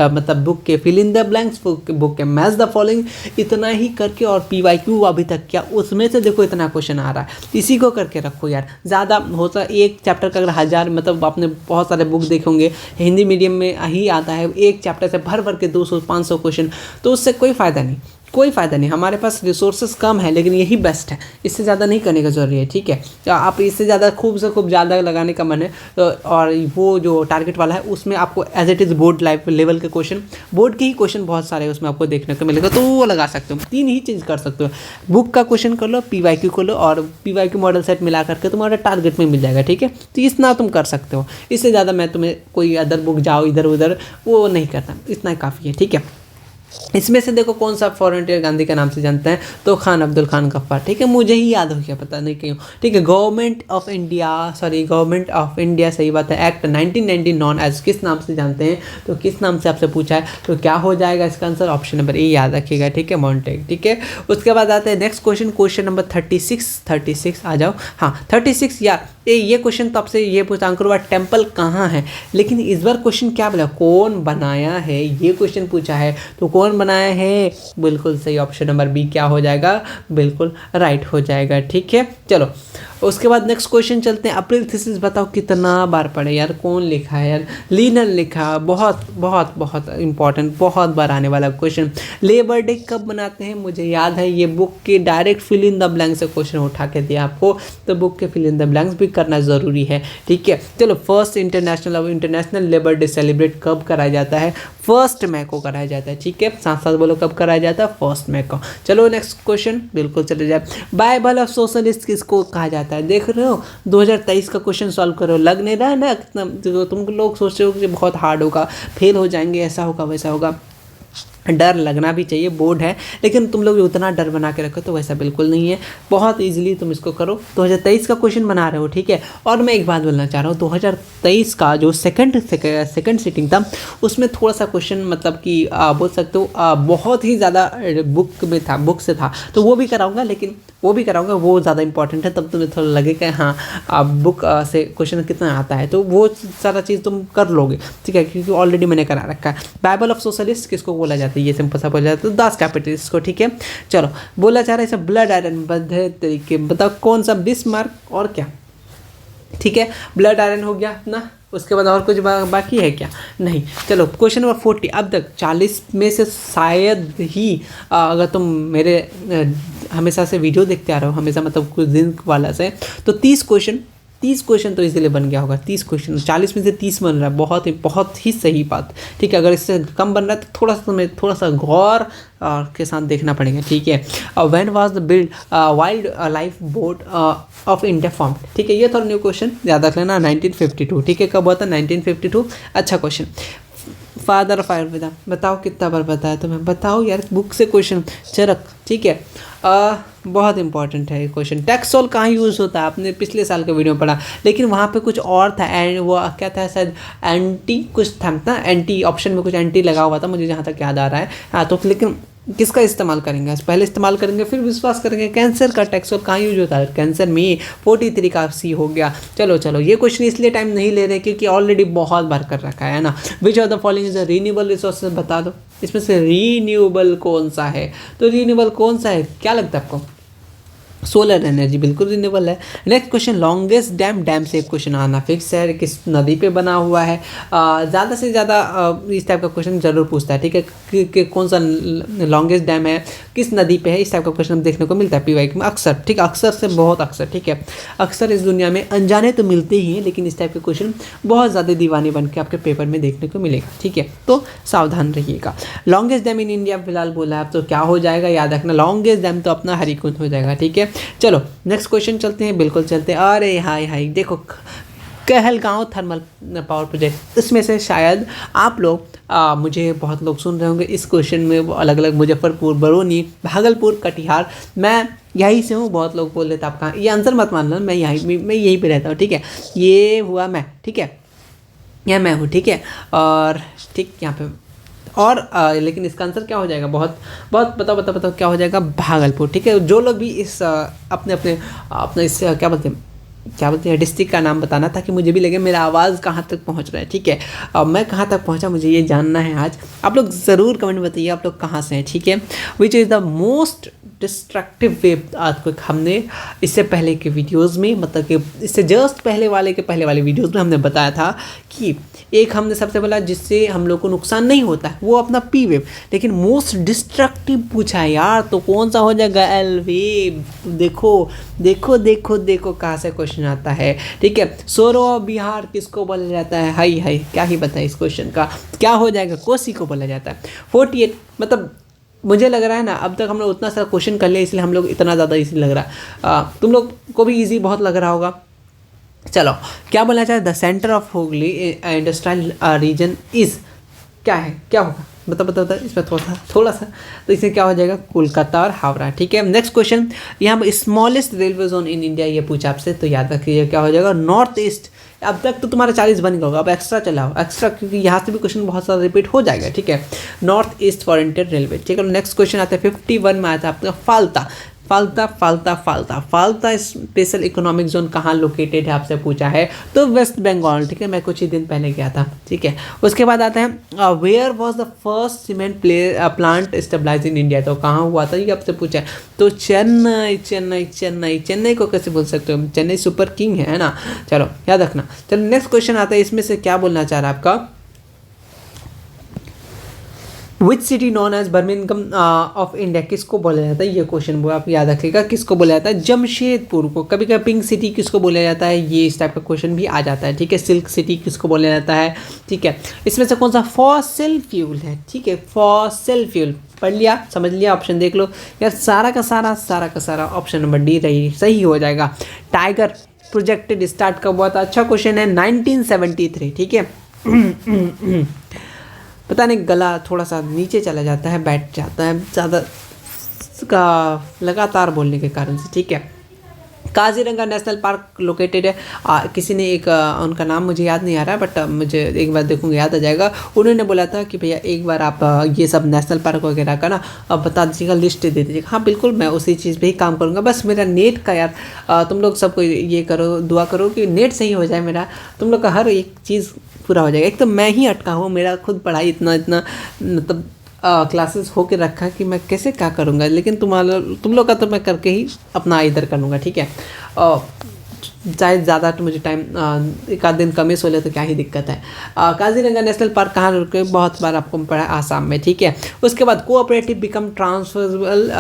मतलब बुक के fill in the blanks, book के मैच द फॉलोइंग, इतना ही करके, और PYQ अभी तक क्या, उसमें से देखो इतना क्वेश्चन आ रहा है, इसी को करके रखो यार। ज़्यादा होता एक चैप्टर का अगर 1000, मतलब आपने बहुत सारे बुक देखे होंगे, हिंदी मीडियम में ही आता है, एक चैप्टर से भर भर के 200-500 क्वेश्चन, तो उससे कोई फ़ायदा नहीं, कोई फ़ायदा नहीं। हमारे पास रिसोर्सेज कम है, लेकिन यही बेस्ट है, इससे ज़्यादा नहीं करने का ज़रूरी है, ठीक है। तो आप इससे ज़्यादा खूब से खूब ज़्यादा लगाने का मन है, तो और वो जो टारगेट वाला है उसमें आपको as it is board level के क्वेश्चन, बोर्ड के ही क्वेश्चन बहुत सारे उसमें आपको देखने को मिलेगा, तो वो लगा सकते हो। 3 ही चीज़ कर सकते हो, बुक का क्वेश्चन कर लो, PYQ कर लो, और PYQ मॉडल सेट मिला करके तुम्हारा टारगेट में मिल जाएगा, ठीक है। तो इतना तुम कर सकते हो, इससे ज़्यादा मैं तुम्हें कोई अदर बुक जाओ इधर उधर वो नहीं करता, इतना काफ़ी है, ठीक है। इसमें से देखो कौन सा फॉरेनियर गांधी के नाम से जानते हैं, तो खान अब्दुल खान गफ्फार, ठीक है, मुझे ही याद हो गया, पता नहीं क्यों, ठीक है। गवर्नमेंट ऑफ इंडिया, सही बात है, एक्ट 1990 नॉन एज किस नाम से जानते हैं, तो किस नाम से आपसे पूछा है, तो क्या हो जाएगा इसका आंसर, ऑप्शन नंबर ए याद रखिएगा, ठीक है, मॉन्टेग, ठीक है। उसके बाद आते हैं नेक्स्ट क्वेश्चन नंबर 36 आ जाओ, हाँ 36 यार, ये क्वेश्चन तो आपसे ये पूछा अंकुर टेम्पल कहाँ है, लेकिन इस बार क्वेश्चन क्या बोला, कौन बनाया है, ये क्वेश्चन पूछा है, तो कौन बनाया है, बिल्कुल सही, ऑप्शन नंबर बी क्या हो जाएगा, बिल्कुल राइट हो जाएगा, ठीक है। चलो उसके बाद नेक्स्ट क्वेश्चन चलते हैं, अप्रैल थीसिस बताओ कितना बार पढ़े यार, कौन लिखा है यार, लीनर लिखा, बहुत बहुत बहुत इंपॉर्टेंट, बहुत बार आने वाला क्वेश्चन। लेबर डे कब मनाते हैं, मुझे याद है, ये बुक के direct fill in the blank से क्वेश्चन उठा के दिया आपको, तो बुक के फिल इन द ब्लैंक्स भी करना ज़रूरी है, ठीक है। चलो first international labour day celebrate कब कराया जाता है, 1 मई को कराया जाता है, ठीक है, साथ साथ बोलो कब कराया जाता है, 1 मई को। चलो नेक्स्ट क्वेश्चन बिल्कुल चले जाए, बाइबल ऑफ सोशलिस्ट किसको कहा जाता है, देख रहे हो 2023 का क्वेश्चन सॉल्व करो, लग नहीं रहा है ना कितना, तुम लोग सोच रहे हो कि बहुत हार्ड होगा, फेल हो जाएंगे, ऐसा होगा वैसा होगा, डर लगना भी चाहिए, बोर्ड है, लेकिन तुम लोग उतना डर बना के रखो तो वैसा बिल्कुल नहीं है, बहुत इजीली तुम इसको करो। 2023 का क्वेश्चन बना रहे हो, ठीक है। और मैं एक बात बोलना चाह रहा हूँ, 2023 का जो सेकंड सीटिंग था उसमें थोड़ा सा क्वेश्चन, मतलब कि बोल सकते हो बहुत ही ज़्यादा बुक से था, तो वो भी कराऊंगा, लेकिन वो ज़्यादा इंपॉर्टेंट है, तब तुम्हें थोड़ा लगेगा हाँ बुक से क्वेश्चन कितना आता है, तो वो सारा चीज़ तुम कर लोगे, ठीक है, क्योंकि ऑलरेडी मैंने करा रखा है। बाइबल ऑफ सोशलिस्ट किसको बोला जाता है, ये सिंपल सा बोला जाता है, दास कैपिटलिस्ट को, ठीक है। चलो बोला जा रहा है इसे ब्लड आयरन तरीके, बताओ कौन सा, बिस्मार्क और क्या, ठीक है, ब्लड आयरन हो गया ना, उसके बाद और कुछ बाकी है क्या, नहीं। चलो क्वेश्चन नंबर 40, अब तक 40 में से शायद ही अगर तुम मेरे हमेशा से वीडियो देखते आ रहे हो, हमेशा मतलब कुछ दिन वाला से, तो 30 क्वेश्चन तो इसीलिए बन गया होगा, 30 क्वेश्चन, 40 में से 30 बन रहा है, बहुत ही सही बात, ठीक है। अगर इससे कम बन रहा है तो थोड़ा सा गौर के साथ देखना पड़ेगा, ठीक है। When was the build wild life board of India form, ठीक है, ये थोड़ा न्यू क्वेश्चन याद रख लेना, 1952, ठीक है, कब हुआ था, 1952, अच्छा क्वेश्चन। फादर ऑफ आयुर्वेदा बताओ कितना बार बताया तुम्हें, बताओ यार, बुक से क्वेश्चन, चरक, ठीक है, बहुत इंपॉर्टेंट है ये क्वेश्चन। टैक्सोल कहाँ यूज़ होता है, आपने पिछले साल का वीडियो पढ़ा, लेकिन वहाँ पे कुछ और था, एंड वो क्या था, शायद एंटी कुछ था ना, एंटी ऑप्शन में कुछ एंटी लगा हुआ था, मुझे जहाँ तक याद आ रहा है, हाँ, तो लेकिन किसका इस्तेमाल करेंगे, पहले इस्तेमाल करेंगे फिर विश्वास करेंगे। कैंसर का टैक्सोल कहाँ यूज होता है, कैंसर में 43 का सी हो गया। चलो ये क्वेश्चन इसलिए टाइम नहीं ले रहे क्योंकि ऑलरेडी बहुत बार कर रखा है ना। Which of the following is a renewable resources, बता दो इसमें से रीन्यूएबल कौन सा है, तो रीन्यूएबल कौन सा है, क्या लगता है आपको, सोलर एनर्जी बिल्कुल रिन्यूएबल है। Next question, longest dam, dam से एक क्वेश्चन आना फिक्स है, किस नदी पे बना हुआ है। ज़्यादा से ज़्यादा इस टाइप का क्वेश्चन जरूर पूछता है, ठीक है, कि कौन सा लॉन्गेस्ट डैम है, किस नदी पे है, इस टाइप का क्वेश्चन देखने को मिलता है पीवाईक्यू में अक्सर, ठीक है, अक्सर से बहुत अक्सर, ठीक है। अक्सर इस दुनिया में अनजाने तो मिलते ही हैं, लेकिन इस टाइप के क्वेश्चन बहुत ज़्यादा दीवाने बन के आपके पेपर में देखने को मिलेगा, ठीक है, तो सावधान रहिएगा। लॉन्गेस्ट डैम इन इंडिया फिलहाल बोला है, तो क्या हो जाएगा, याद रखना, लॉन्गेस्ट डैम तो अपना हरिकुंड हो जाएगा, ठीक है। चलो नेक्स्ट क्वेश्चन चलते हैं, बिल्कुल चलते हैं। अरे हाय हाय, देखो कहलगांव थर्मल पावर प्रोजेक्ट, इसमें से शायद आप लोग मुझे बहुत लोग सुन रहे होंगे इस क्वेश्चन में, अलग अलग मुजफ्फरपुर, बरौनी, भागलपुर, कटिहार, मैं यहीं से हूँ। बहुत लोग बोल देते आप कहाँ, ये आंसर मत मान लो, मैं यहीं पे रहता हूँ, ठीक है, ये हुआ मैं, ठीक है, यह मैं हूँ, ठीक है, और ठीक यहाँ पे और लेकिन इसका आंसर क्या हो जाएगा, बहुत बहुत बताओ क्या हो जाएगा, भागलपुर, ठीक है। जो लोग भी इस अपने इस क्या बोलते हैं डिस्ट्रिक्ट का नाम बताना, ताकि मुझे भी लगे मेरा आवाज़ कहाँ तक पहुँच रहा है, ठीक है, मैं कहाँ तक पहुँचा मुझे ये जानना है आज। आप लोग ज़रूर कमेंट बताइए आप लोग कहाँ से हैं, ठीक है। Which is the most destructive wave earthquake, हमने इससे पहले के वीडियोस में, मतलब कि इससे जस्ट पहले वाले वीडियोस में हमने बताया था कि एक हमने सबसे पहला जिससे हम लोग को नुकसान नहीं होता है वो अपना पी वेव, लेकिन मोस्ट डिस्ट्रक्टिव पूछा है यार, तो कौन सा हो जाएगा, एल वेव। देखो देखो देखो देखो कहाँ से क्वेश्चन आता है, ठीक है। सोरो बिहार किसको बोला जाता है, हाई हाई क्या ही बताए इस क्वेश्चन का, क्या हो जाएगा, कोसी को बोला जाता है। 48 मतलब मुझे लग रहा है ना, अब तक हम लोग उतना सा क्वेश्चन कर लिया, इसलिए हम लोग इतना ज़्यादा ईजी लग रहा है, तुम लोग को भी ईजी बहुत लग रहा होगा। चलो क्या बोलना चाहे, the centre of Hooghly industrial region is, क्या है, क्या होगा, बता इसमें थोड़ा सा तो इसमें क्या हो जाएगा, कोलकाता और हावड़ा, ठीक है। नेक्स्ट क्वेश्चन, यहाँ पर smallest railway zone in India, ये पूछा आपसे, तो याद रखिए क्या हो जाएगा, नॉर्थ ईस्ट। अब तक तो तुम्हारा 40 बन गया होगा, अब एक्स्ट्रा चलाओ, एक्स्ट्रा, क्योंकि यहाँ से भी क्वेश्चन बहुत सारा रिपीट हो जाएगा, ठीक है। नॉर्थ ईस्ट फॉरेंटियर रेलवे, ठीक है। नेक्स्ट क्वेश्चन आता है 51 में, आता है आपका फाल्ता स्पेशल इकोनॉमिक जोन कहाँ लोकेटेड है, आपसे पूछा है, तो वेस्ट बंगाल, ठीक है, मैं कुछ ही दिन पहले गया था, ठीक है। उसके बाद आता है where was the first cement plant stabilise in India, तो कहाँ हुआ था ये आपसे पूछा है, तो चेन्नई को कैसे बोल सकते हो, चेन्नई सुपर किंग है ना, चलो याद रखना। चलो नेक्स्ट क्वेश्चन आता है, इसमें से क्या बोलना चाह रहा है आपका, which city known as Birmingham of India, किसको बोला जाता है, ये क्वेश्चन वो आप याद रखिएगा, किसको बोला जाता है, जमशेदपुर को। कभी कभी पिंक सिटी किसको बोला जाता है, ये इस टाइप का क्वेश्चन भी आ जाता है, ठीक है। सिल्क सिटी किसको बोला जाता है, ठीक है। इसमें से कौन सा फॉसिल फ्यूल है, ठीक है, फॉसिल फ्यूल, पढ़ लिया, समझ लिया, ऑप्शन देख लो यार, सारा का सारा ऑप्शन नंबर डी रही सही हो जाएगा। टाइगर प्रोजेक्टेड स्टार्ट कब हुआ था, अच्छा क्वेश्चन है, 1973, ठीक है। पता नहीं गला थोड़ा सा नीचे चला जाता है, बैठ जाता है ज़्यादा का लगातार बोलने के कारण से, ठीक है। काजीरंगा नेशनल पार्क लोकेटेड है, किसी ने एक उनका नाम मुझे याद नहीं आ रहा है, बट मुझे एक बार देखूंगा याद आ जाएगा। उन्होंने बोला था कि भैया एक बार आप ये सब नेशनल पार्क वगैरह का ना अब बता दीजिएगा, लिस्ट दे दीजिएगा। हाँ बिल्कुल, मैं उसी चीज़ पे ही काम करूँगा, बस मेरा नेट का यार तुम लोग सबको ये करो, दुआ करो कि नेट सही हो जाए मेरा, तुम लोग का हर एक चीज़ पूरा हो जाएगा। एक तो मैं ही अटका हूँ, मेरा खुद पढ़ाई इतना मतलब क्लासेस हो के रखा कि मैं कैसे क्या करूँगा, लेकिन तुम लोग का तो मैं करके ही अपना इधर कर लूँगा, ठीक है। चाहे ज़्यादा तो मुझे टाइम एक आध दिन कम हो ले तो क्या ही दिक्कत है। काजीरंगा नेशनल पार्क कहाँ रुके, बहुत बार आपको पढ़ा है, आसाम में, ठीक है। उसके बाद cooperative become transferable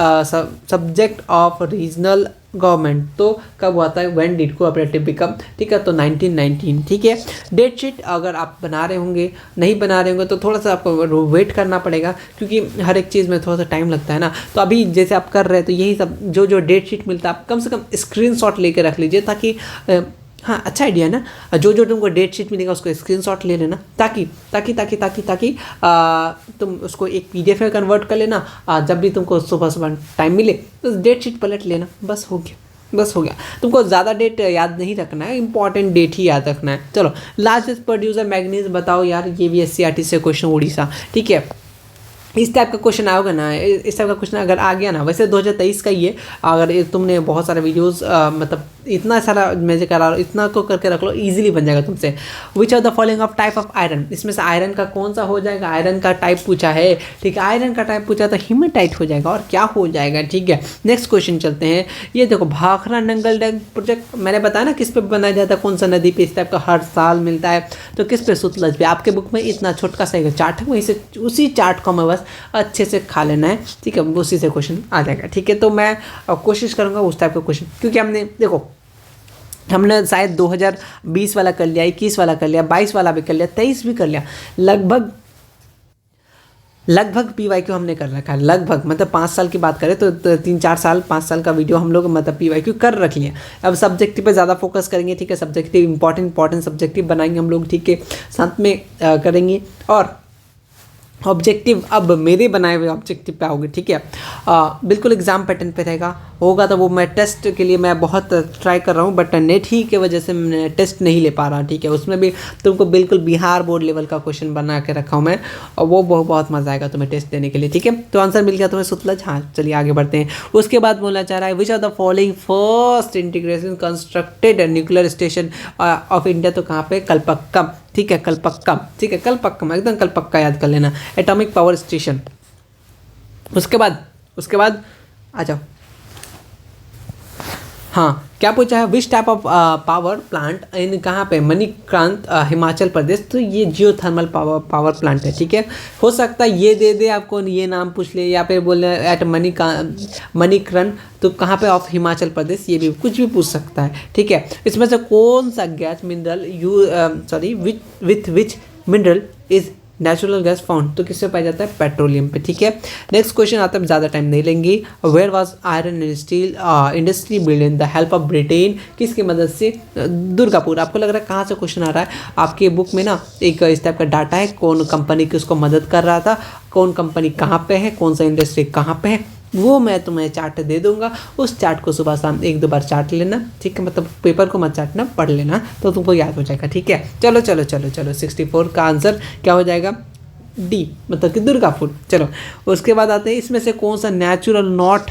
subject of regional government, तो कब हुआ था, व्हेन डिड कोऑपरेटिव बिकम, ठीक है, तो 1919, ठीक है। डेट शीट अगर आप बना रहे होंगे, नहीं बना रहे होंगे तो थोड़ा सा आपको वेट करना पड़ेगा, क्योंकि हर एक चीज़ में थोड़ा सा टाइम लगता है ना। तो अभी जैसे आप कर रहे हैं तो यही सब जो डेट शीट मिलता है आप कम से कम स्क्रीनशॉट लेके रख लीजिए, ताकि हाँ अच्छा आइडिया है ना, जो तुमको डेट शीट मिलेगा उसको स्क्रीनशॉट ले लेना, ताकि तुम उसको एक PDF में कन्वर्ट कर लेना, जब भी तुमको सुबह टाइम मिले तो डेट शीट पलट लेना, बस हो गया। तुमको ज़्यादा डेट याद नहीं रखना है, इंपॉर्टेंट डेट ही याद रखना है। चलो लार्जेस्ट प्रोड्यूसर मैग्नीज बताओ यार, ये भी SCERT से क्वेश्चन, उड़ीसा, ठीक है। इस टाइप का क्वेश्चन आओगे ना, इस टाइप का क्वेश्चन अगर आ गया ना, वैसे 2023 का ही है, अगर तुमने बहुत सारे वीडियोस मतलब इतना सारा मैं जो करा रहा हूँ इतना को करके रख लो, इजीली बन जाएगा तुमसे। Which are the following of type of iron, इसमें से आयरन का कौन सा हो जाएगा, आयरन का टाइप पूछा है, ठीक है, आयरन का टाइप पूछा तो हीमेटाइट हो जाएगा, और क्या हो जाएगा, ठीक है। नेक्स्ट क्वेश्चन चलते हैं, ये देखो भाखड़ा नंगल डैम प्रोजेक्ट मैंने बताया ना किस पे बनाया जाता है, कौन सा नदी पे इस टाइप का हर साल मिलता है, तो किस पे, सुतलज पे। आपके बुक में इतना छोटका सा चार्ट है, वहीं से उसी चार्ट को मैं बस अच्छे से खा लेना है, ठीक है, उसी से क्वेश्चन आ जाएगा, ठीक है। तो मैं कोशिश करूँगा उस टाइप का क्वेश्चन, क्योंकि हमने शायद 2020 वाला कर लिया, 21 वाला कर लिया, 22 वाला भी कर लिया, 23 भी कर लिया, लगभग पीवाईक्यू हमने कर रखा है, लगभग मतलब 5 साल की बात करें तो 3-4 साल 5 साल का वीडियो हम लोग मतलब पीवाईक्यू कर रख लिए। अब सब्जेक्टिव पे ज़्यादा फोकस करेंगे, ठीक है, सब्जेक्टिव इंपॉर्टेंट सब्जेक्टिव बनाएंगे हम लोग, ठीक है, साथ में करेंगे। और ऑब्जेक्टिव अब मेरे बनाए हुए ऑब्जेक्टिव पे आओगे, ठीक है, बिल्कुल एग्जाम पैटर्न पे रहेगा, होगा तो वो मैं टेस्ट के लिए मैं बहुत ट्राई कर रहा हूँ, बट नेट ही की वजह से मैं टेस्ट नहीं ले पा रहा, ठीक है। उसमें भी तुमको बिल्कुल बिहार बोर्ड लेवल का क्वेश्चन बना के रखा हूँ मैं, और वो बहुत मज़ा आएगा तुम्हें टेस्ट देने के लिए, ठीक है। तो आंसर मिल गया तुम्हें सुतलज, हाँ चलिए आगे बढ़ते हैं। उसके बाद बोलना चाह रहा है which are the following first integration constructed nuclear station of India, तो कहाँ पे, कलपक्कम, ठीक है, कलपक्कम, ठीक है, कलपक्कम, एकदम कलपक्का याद कर लेना, एटॉमिक पावर स्टेशन। उसके बाद आ जाओ, हाँ क्या पूछा है, which type of power plant in कहाँ पे, मणिक्रांत हिमाचल प्रदेश, तो ये जियोथर्मल पावर प्लांट है, ठीक है। हो सकता है ये दे दे आपको, ये नाम पूछ ले, या फिर बोले एट मणिकरण, तो कहाँ पे, ऑफ हिमाचल प्रदेश, ये भी कुछ भी पूछ सकता है, ठीक है। इसमें से कौन सा gas mineral with which mineral is natural gas found, तो किससे पाया जाता है, पेट्रोलियम पे, ठीक है। नेक्स्ट क्वेश्चन आता है, ज़्यादा टाइम नहीं लेंगे, where was iron and steel industry build in the help of Britain, किसकी मदद से, दुर्गापुर। आपको लग रहा है कहाँ से क्वेश्चन आ रहा है, आपके बुक में ना एक इस टाइप का डाटा है, कौन कंपनी किसको मदद कर रहा था, कौन कंपनी कहाँ पे है, कौन सा इंडस्ट्री कहाँ पे है, वो मैं तुम्हें चार्ट दे दूंगा, उस चार्ट को सुबह शाम 1-2 बार चार्ट लेना, ठीक है, मतलब पेपर को मत चाटना, पढ़ लेना, तो तुमको याद हो जाएगा, ठीक है। चलो 64 का आंसर क्या हो जाएगा, डी, मतलब कि दुर्गापुर। चलो उसके बाद आते हैं, इसमें से कौन सा नेचुरल नॉट,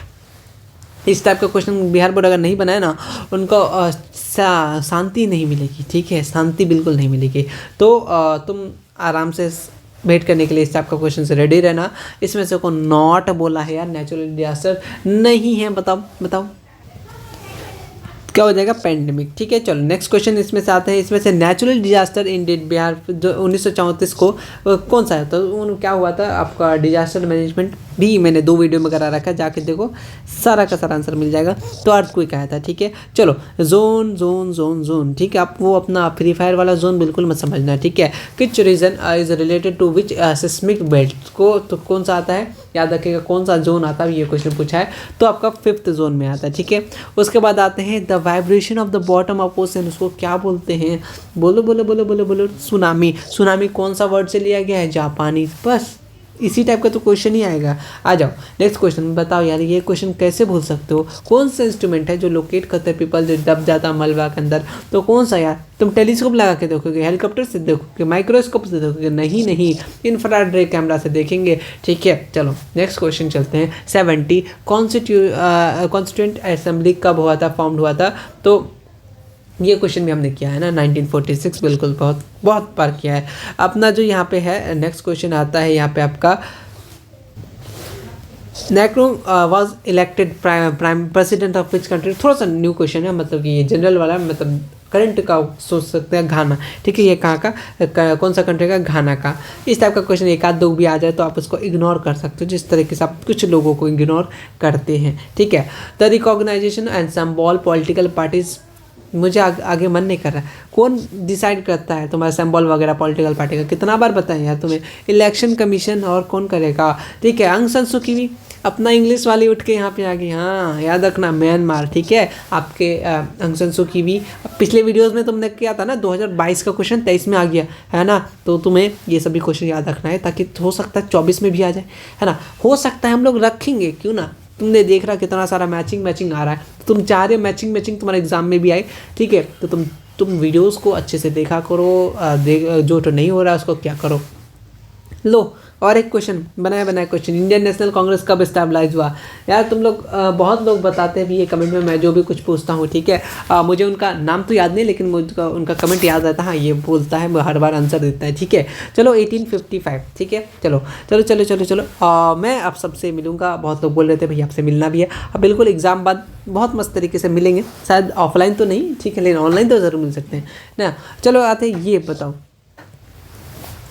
इस टाइप का क्वेश्चन बिहार बोर्ड अगर नहीं बनाया ना, उनको शांति नहीं मिलेगी, ठीक है, शांति बिल्कुल नहीं मिलेगी। तो तुम आराम से वेट करने के लिए इस टाइप का क्वेश्चन से रेडी रहना। इसमें से कौन नॉट बोला है यार, नेचुरल डिजास्टर नहीं है, बताओ क्या हो जाएगा, पेंडेमिक, ठीक है। चलो नेक्स्ट क्वेश्चन इसमें से आते हैं, इसमें से नेचुरल डिजास्टर इन बिहार जो 1934 को कौन सा है, तो क्या हुआ था आपका, डिजास्टर मैनेजमेंट भी मैंने 2 वीडियो में करा रखा है, जाके देखो सारा का सारा आंसर मिल जाएगा। तो अर्थक्वेक आया था, ठीक है। चलो जोन, ठीक है, आप वो अपना फ्री फायर वाला जोन बिल्कुल मत समझना, ठीक है। Which region is related to which seismic belt को, तो कौन सा आता है, याद रखिएगा कौन सा जोन आता है, ये क्वेश्चन पूछा है, तो आपका 5th जोन में आता है, ठीक है। उसके बाद आते हैं the vibration of the bottom of ocean, उसको क्या बोलते हैं, बोलो, सुनामी कौन सा वर्ड से लिया गया है, जापानी, बस इसी टाइप का तो क्वेश्चन ही आएगा। आ जाओ नेक्स्ट क्वेश्चन, बताओ यार ये क्वेश्चन कैसे भूल सकते हो, कौन सा इंस्ट्रूमेंट है जो लोकेट करते हैं पीपल जो दब जाता है मलबा के अंदर, तो कौन सा यार, तुम टेलीस्कोप लगा के देखोगे, हेलीकॉप्टर से देखोगे, माइक्रोस्कोप से देखोगे, नहीं, इंफ्रारेड रे कैमरा से देखेंगे, ठीक है। चलो नेक्स्ट क्वेश्चन चलते हैं। 70 कॉन्स्टिट्यूएंट असेंबली कब हुआ था, फॉर्म हुआ था, तो ये क्वेश्चन भी हमने किया है ना 1946, बिल्कुल बहुत बार किया है। अपना जो यहाँ पे है नेक्स्ट क्वेश्चन आता है, यहाँ पे आपका नेक्रो was elected prime president of which country, थोड़ा सा न्यू क्वेश्चन है, मतलब कि ये जनरल वाला, मतलब करंट का सोच सकते हैं, घाना, ठीक है, ये कहाँ का कौन सा कंट्री का, घाना का। इस टाइप का क्वेश्चन 1-2 भी आ जाए तो आप उसको इग्नोर कर सकते हो, जिस तरीके से आप कुछ लोगों को इग्नोर करते हैं, ठीक है। The recognisation and symbol political parties, मुझे आगे मन नहीं कर रहा, कौन डिसाइड करता है तुम्हारा सिंबल वगैरह पॉलिटिकल पार्टी का, कितना बार बताएं यार तुम्हें, इलेक्शन कमीशन, और कौन करेगा, ठीक है। आंग सान सू की भी अपना इंग्लिश वाली उठ के यहाँ पे आ गई, हाँ याद रखना, म्यांमार, ठीक है। आपके आंग सान सू की भी पिछले वीडियोस में तुमने किया था ना, 2022 का क्वेश्चन 23 में आ गया है ना, तो तुम्हें ये सभी क्वेश्चन याद रखना है, ताकि हो सकता है 24 में भी आ जाए, है ना, हो सकता है हम लोग रखेंगे, क्यों ना, तुमने देख रहा कितना सारा मैचिंग आ रहा है, तुम चाह रहे हो मैचिंग तुम्हारे एग्जाम में भी आए, ठीक है। तो तुम वीडियोस को अच्छे से देखा करो, जो तो नहीं हो रहा है उसको क्या करो, लो और एक क्वेश्चन बनाया बनाया क्वेश्चन, इंडियन नेशनल कांग्रेस कब स्टैबलाइज हुआ? यार तुम लोग बहुत लोग बताते हैं भी ये कमेंट में, मैं जो भी कुछ पूछता हूँ, ठीक है, मुझे उनका नाम तो याद नहीं, लेकिन मुझे उनका कमेंट याद रहता है। हाँ, ये बोलता है, हर बार आंसर देता है, ठीक है। चलो 1855, ठीक है। चलो चलो चलो चलो चलो मैं आप सबसे मिलूंगा। बहुत लोग बोल रहे थे भैया आपसे मिलना भी है। अब बिल्कुल एग्ज़ाम बाद बहुत मस्त तरीके से मिलेंगे, शायद ऑफलाइन तो नहीं, ठीक है, लेकिन ऑनलाइन तो ज़रूर मिल सकते हैं ना। चलो आते ये बताओ,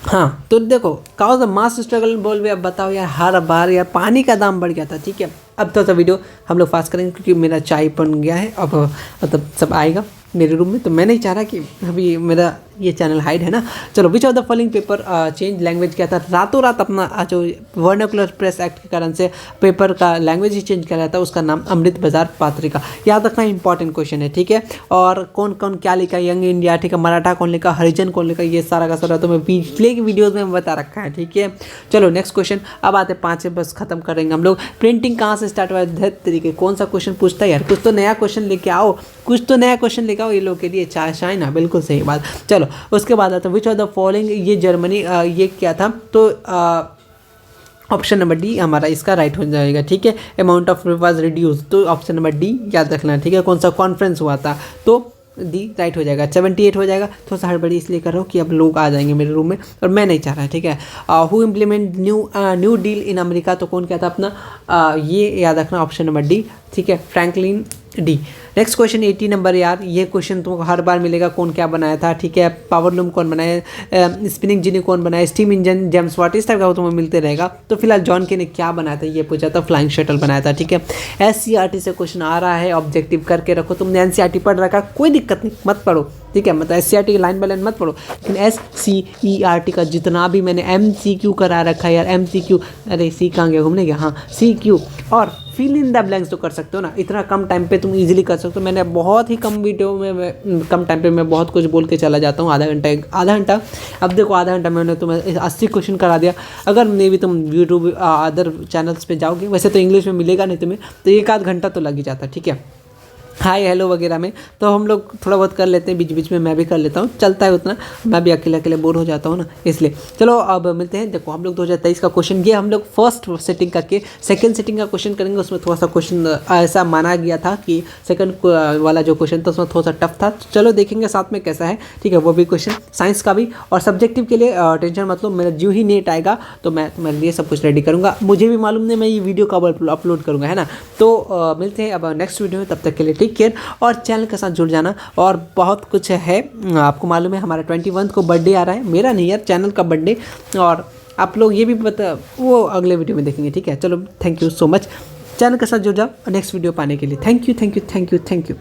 हाँ तो देखो, काउ द मास स्ट्रगल बोल भी, अब बताओ यार, हर बार यार पानी का दाम बढ़ गया था, ठीक है। अब तो वीडियो हम लोग फास्ट करेंगे क्योंकि मेरा चाय बन गया है, अब मतलब सब आएगा मेरे रूम में, तो मैं नहीं चाह रहा कि अभी मेरा ये चैनल हाइड है ना। चलो, which of the following paper change language किया था? रातों रात अपना जो वर्नाकुलर प्रेस एक्ट के कारण से पेपर का लैंग्वेज ही चेंज किया था, उसका नाम अमृत बाजार पत्रिका। याद रखना, इंपॉर्टेंट क्वेश्चन है, ठीक है। और कौन कौन क्या लिखा, यंग इंडिया, ठीक है, मराठा कौन लिखा, हरिजन कौन लिखा, ये सारा का सारा तो मैं पिछले की वीडियोज़ में बता रखा है, ठीक है। चलो नेक्स्ट क्वेश्चन, अब आते 5 बस खत्म करेंगे हम लोग। प्रिंटिंग कहाँ से स्टार्ट हुआ है? तरीके कौन सा क्वेश्चन पूछता है यार, कुछ तो नया क्वेश्चन लेके आओ, कुछ तो नया क्वेश्चन लेके आओ ये लोग के लिए। चाइना, बिल्कुल सही बात। चलो उसके बाद आता है विच ऑफ द फॉलोइंग, ये जर्मनी, ये क्या था, तो ऑप्शन नंबर डी हमारा इसका राइट हो जाएगा, ठीक है। अमाउंट ऑफ वाज रिड्यूस, तो ऑप्शन नंबर डी याद रखना, ठीक है। कौन सा कॉन्फ्रेंस हुआ था, तो डी राइट हो जाएगा। 78 हो जाएगा। थोड़ा सा हड़बड़ी इसलिए कर रहा हूँ कि अब लोग आ जाएंगे मेरे रूम में और मैं नहीं चाह रहा, ठीक है। Who implement new deal in America, तो कौन क्या था अपना, ये याद रखना, ऑप्शन नंबर डी, ठीक है, Franklin D. Next question 80 number, यार ये क्वेश्चन तुमको हर बार मिलेगा, कौन क्या बनाया था, ठीक है। पावर लूम कौन बनाया, स्पिनिंग जिनी कौन बनाया, स्टीम इंजन, जेम्स वाट, इस टाइप का तुम्हें मिलते रहेगा। तो फिलहाल जॉन के ने क्या बनाया था, ये पूछा था, फ्लाइंग शटल बनाया था, ठीक है। SCERT से क्वेश्चन आ रहा है, ऑब्जेक्टिव करके रखो। तुमने NCERT पढ़ रखा, कोई दिक्कत नहीं, मत पढ़ो, ठीक है, मतलब SCERT की लाइन बाय लाइन मत पढ़ो, लेकिन SCERT का जितना भी मैंने MCQ करा रखा है यार, MCQ, अरे सी कहाँ गया, घूमने गया, हाँ CQ, और फिल इन द ब्लैंक्स तो कर सकते हो ना, इतना कम टाइम पे तुम इजीली कर सकते हो। मैंने बहुत ही कम वीडियो में कम टाइम पे मैं बहुत कुछ बोल के चला जाता हूँ, आधा घंटा। अब देखो आधा घंटा मैंने तुम्हें 80 क्वेश्चन करा दिया। अगर मे भी तुम यूट्यूब अदर चैनल्स पे जाओगे, वैसे तो इंग्लिश में मिलेगा नहीं तुम्हें, तो 1 आध घंटा तो लग ही जाता, ठीक है। हाय हेलो वगैरह में तो हम लोग थोड़ा बहुत कर लेते हैं, बीच बीच में मैं भी कर लेता हूँ, चलता है उतना, मैं भी अकेले अकेले बोर हो जाता हूँ ना, इसलिए। चलो अब मिलते हैं। देखो हम लोग 2023 का क्वेश्चन, ये हम लोग फर्स्ट सेटिंग करके सेकंड सेटिंग का क्वेश्चन करेंगे। उसमें थोड़ा सा क्वेश्चन ऐसा माना गया था कि सेकंड वाला जो क्वेश्चन था उसमें थोड़ा सा टफ था। चलो देखेंगे साथ में कैसा है, ठीक है। वो भी क्वेश्चन साइंस का भी, और सब्जेक्टिव के लिए टेंशन मतलब मेरा जो ही नेट आएगा तो मैं तुम्हारे लिए सब कुछ रेडी करूँगा। मुझे भी मालूम नहीं मैं ये वीडियो कब अपलोड करूँगा, है ना। तो मिलते हैं अब नेक्स्ट वीडियो में, तब तक के लिए टेक केयर और चैनल के साथ जुड़ जाना। और बहुत कुछ है, आपको मालूम है हमारा 21 को बर्थडे आ रहा है, मेरा नहीं यार, चैनल का बर्थडे, और आप लोग ये भी वो अगले वीडियो में देखेंगे, ठीक है। चलो thank you so much, channel के साथ जुड़ जाओ नेक्स्ट वीडियो पाने के लिए। Thank you.